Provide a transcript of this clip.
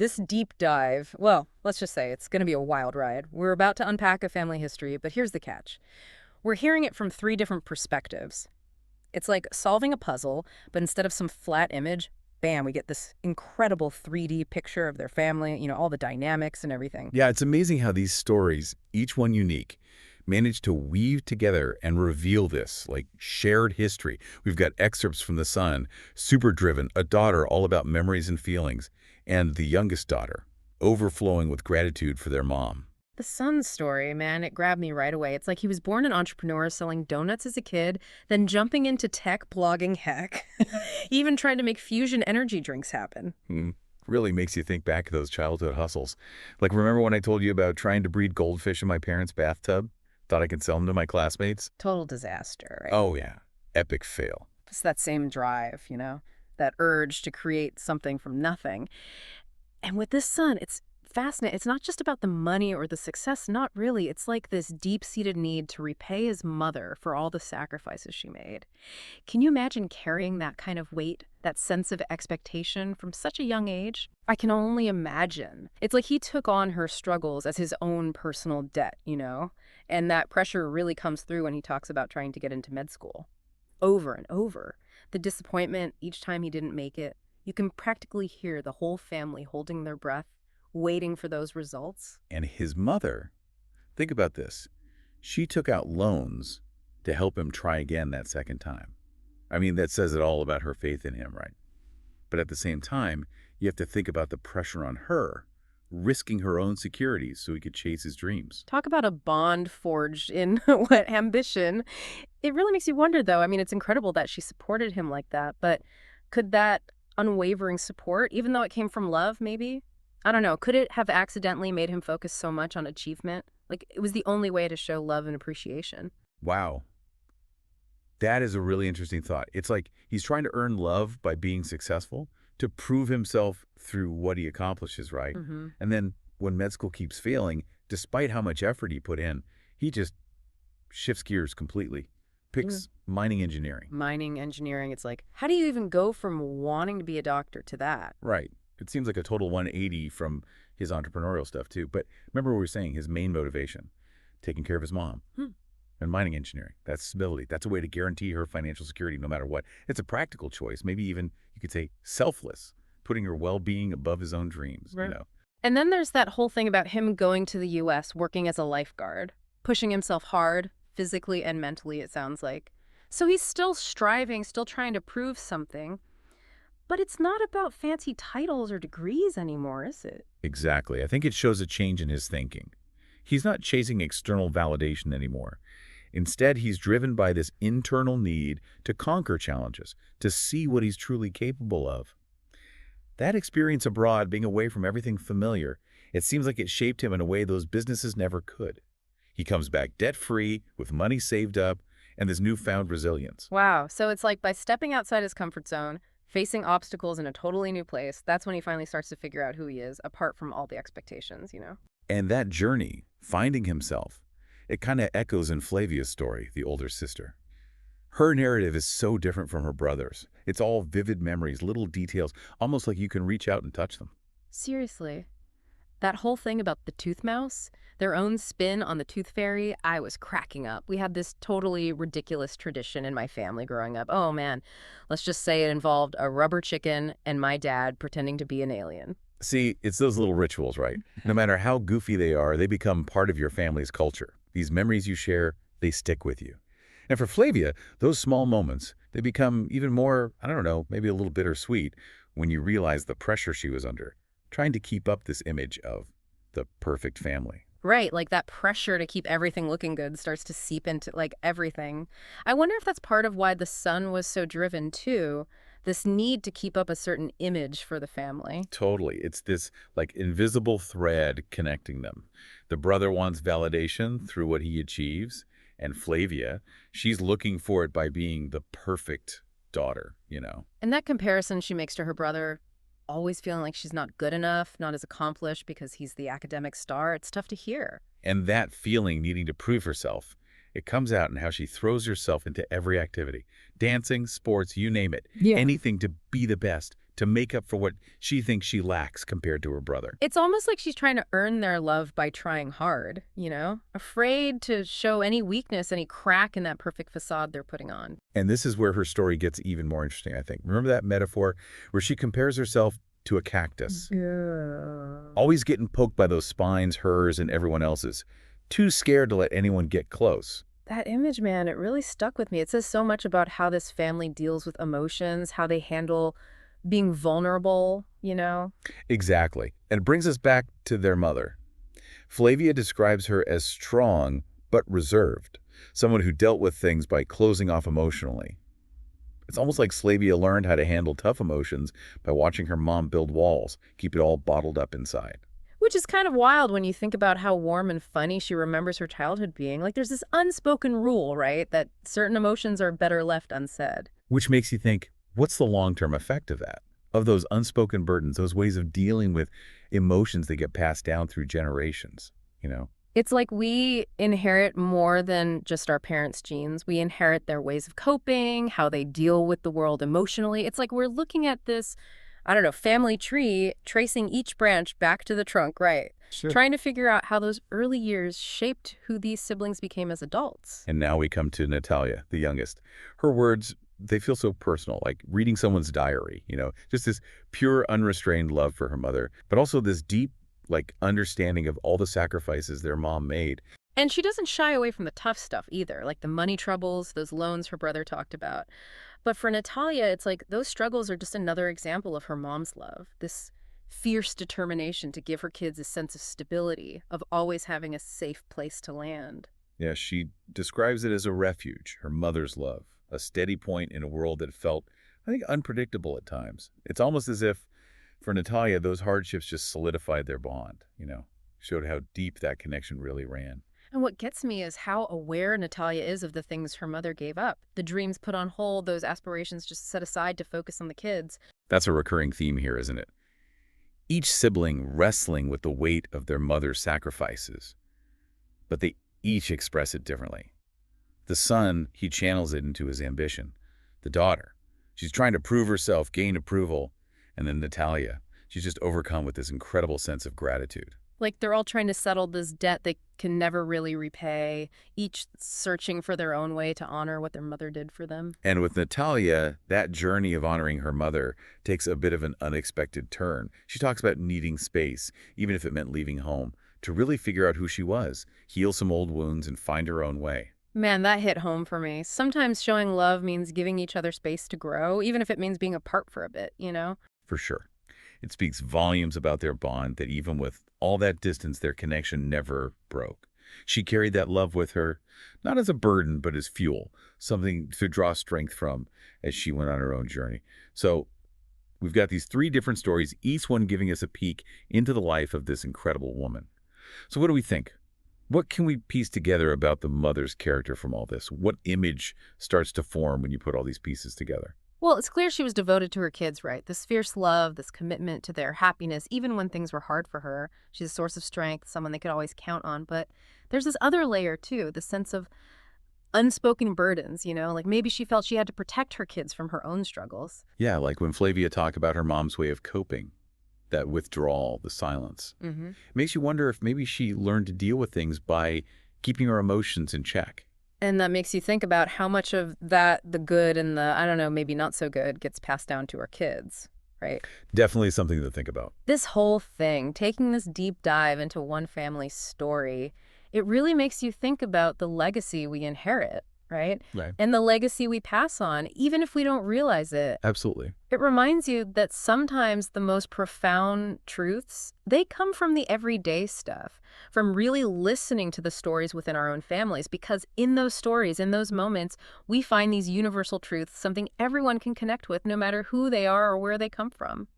this deep dive, well, let's just say it's going to be a wild ride. We're about to unpack a family history, but here's the catch. We're hearing it from three different perspectives. It's like solving a puzzle, but instead of some flat image, bam, we get this incredible 3D picture of their family, all the dynamics and everything. Yeah, it's amazing how these stories, each one unique, manage to weave together and reveal this, like shared history. We've got excerpts from the son, super driven, a daughter all about memories and feelings, and the youngest daughter, overflowing with gratitude for their mom. The son's story, man, it grabbed me right away. It's like he was born an entrepreneur selling donuts as a kid, then jumping into tech blogging heck. He even tried to make fusion energy drinks happen. Really makes you think back to those childhood hustles. Like, remember when I told you about trying to breed goldfish in my parents' bathtub? Thought I could sell them to my classmates? Total disaster, right? Oh, yeah. Epic fail. It's that same drive, that urge to create something from nothing. And with this son, it's fascinating. It's not just about the money or the success, not really. It's like this deep-seated need to repay his mother for all the sacrifices she made. Can you imagine carrying that kind of weight, that sense of expectation from such a young age? I can only imagine. It's like he took on her struggles as his own personal debt, And that pressure really comes through when he talks about trying to get into med school. Over and over. The disappointment each time he didn't make it. You can practically hear the whole family holding their breath, waiting for those results. And his mother, think about this. She took out loans to help him try again that second time. I mean, that says it all about her faith in him, right? But at the same time, you have to think about the pressure on her, risking her own securities so he could chase his dreams. Talk about a bond forged in what ambition. It really makes you wonder, though. I mean, it's incredible that she supported him like that, but could that unwavering support, even though it came from love, maybe? I don't know. Could it have accidentally made him focus so much on achievement? Like, it was the only way to show love and appreciation. Wow. That is a really interesting thought. It's like he's trying to earn love by being successful to prove himself through what he accomplishes, right? And then when med school keeps failing, despite how much effort he put in, he just shifts gears completely, picks mining engineering. Mining engineering, it's like, how do you even go from wanting to be a doctor to that? Right. It seems like a total 180 from his entrepreneurial stuff, too. But remember what we were saying, his main motivation, taking care of his mom. And mining engineering, that's stability. That's a way to guarantee her financial security no matter what. It's a practical choice, maybe even, you could say, selfless, putting her well-being above his own dreams, Right. And then there's that whole thing about him going to the U.S., working as a lifeguard, pushing himself hard, physically and mentally, it sounds like. So he's still striving, still trying to prove something. But it's not about fancy titles or degrees anymore, is it? Exactly. I think it shows a change in his thinking. He's not chasing external validation anymore. Instead, he's driven by this internal need to conquer challenges, to see what he's truly capable of. That experience abroad, being away from everything familiar, it seems like it shaped him in a way those businesses never could. He comes back debt-free, with money saved up, and this newfound resilience. Wow. So it's like by stepping outside his comfort zone, facing obstacles in a totally new place, that's when he finally starts to figure out who he is, apart from all the expectations, And that journey, finding himself, it kind of echoes in Flavia's story, the older sister. Her narrative is so different from her brother's. It's all vivid memories, little details, almost like you can reach out and touch them. Seriously. That whole thing about the tooth mouse, their own spin on the tooth fairy, I was cracking up. We had this totally ridiculous tradition in my family growing up. Oh man, let's just say it involved a rubber chicken and my dad pretending to be an alien. See, it's those little rituals, right? No matter how goofy they are, they become part of your family's culture. These memories you share, they stick with you. And for Flavia, those small moments, they become even more, I don't know, maybe a little bittersweet when you realize the pressure she was under, trying to keep up this image of the perfect family. Right, like that pressure to keep everything looking good starts to seep into everything. I wonder if that's part of why the son was so driven too, this need to keep up a certain image for the family. Totally. It's this invisible thread connecting them. The brother wants validation through what he achieves, and Flavia, she's looking for it by being the perfect daughter, And that comparison she makes to her brother, always feeling like she's not good enough, not as accomplished because he's the academic star, it's tough to hear. And that feeling needing to prove herself, it comes out in how she throws herself into every activity. Dancing, sports, you name it. Yeah. Anything to be the best, to make up for what she thinks she lacks compared to her brother. It's almost like she's trying to earn their love by trying hard, afraid to show any weakness, any crack in that perfect facade they're putting on. And this is where her story gets even more interesting, I think. Remember that metaphor where she compares herself to a cactus? Yeah. Always getting poked by those spines, hers and everyone else's. Too scared to let anyone get close. That image, man, it really stuck with me. It says so much about how this family deals with emotions, how they handle being vulnerable. Exactly. And it brings us back to their mother. Flavia describes her as strong but reserved, someone who dealt with things by closing off emotionally. It's almost like Flavia learned how to handle tough emotions by watching her mom build walls, keep it all bottled up inside. Which is kind of wild when you think about how warm and funny she remembers her childhood being. Like there's this unspoken rule, right, that certain emotions are better left unsaid. Which makes you think, what's the long-term effect of that? Of those unspoken burdens, those ways of dealing with emotions that get passed down through generations? It's like we inherit more than just our parents' genes. We inherit their ways of coping, how they deal with the world emotionally. It's like we're looking at this, I don't know, family tree, tracing each branch back to the trunk, right? Sure. Trying to figure out how those early years shaped who these siblings became as adults. And now we come to Natalia, the youngest. Her words, they feel so personal, like reading someone's diary, just this pure, unrestrained love for her mother, but also this deep, understanding of all the sacrifices their mom made. And she doesn't shy away from the tough stuff either, like the money troubles, those loans her brother talked about. But for Natalia, it's like those struggles are just another example of her mom's love, this fierce determination to give her kids a sense of stability, of always having a safe place to land. Yeah, she describes it as a refuge, her mother's love, a steady point in a world that felt, I think, unpredictable at times. It's almost as if, for Natalia, those hardships just solidified their bond, showed how deep that connection really ran. And what gets me is how aware Natalia is of the things her mother gave up. The dreams put on hold, those aspirations just set aside to focus on the kids. That's a recurring theme here, isn't it? Each sibling wrestling with the weight of their mother's sacrifices, but they each express it differently. The son, he channels it into his ambition. The daughter, she's trying to prove herself, gain approval. And then Natalia, she's just overcome with this incredible sense of gratitude. Like they're all trying to settle this debt they can never really repay, each searching for their own way to honor what their mother did for them. And with Natalia, that journey of honoring her mother takes a bit of an unexpected turn. She talks about needing space, even if it meant leaving home, to really figure out who she was, heal some old wounds, and find her own way. Man, that hit home for me. Sometimes showing love means giving each other space to grow, even if it means being apart for a bit. For sure. It speaks volumes about their bond that even with all that distance, their connection never broke. She carried that love with her, not as a burden, but as fuel, something to draw strength from as she went on her own journey. So we've got these three different stories, each one giving us a peek into the life of this incredible woman. So what do we think? What can we piece together about the mother's character from all this? What image starts to form when you put all these pieces together? Well, it's clear she was devoted to her kids, right? This fierce love, this commitment to their happiness, even when things were hard for her. She's a source of strength, someone they could always count on. But there's this other layer, too, the sense of unspoken burdens, like maybe she felt she had to protect her kids from her own struggles. Yeah, like when Flavia talked about her mom's way of coping, that withdrawal, the silence. Mm-hmm. It makes you wonder if maybe she learned to deal with things by keeping her emotions in check. And that makes you think about how much of that, the good and the, I don't know, maybe not so good, gets passed down to our kids, right? Definitely something to think about. This whole thing, taking this deep dive into one family's story, it really makes you think about the legacy we inherit, right? Right. And the legacy we pass on, even if we don't realize it. Absolutely. It reminds you that sometimes the most profound truths, they come from the everyday stuff, from really listening to the stories within our own families, because in those stories, in those moments, we find these universal truths, something everyone can connect with no matter who they are or where they come from.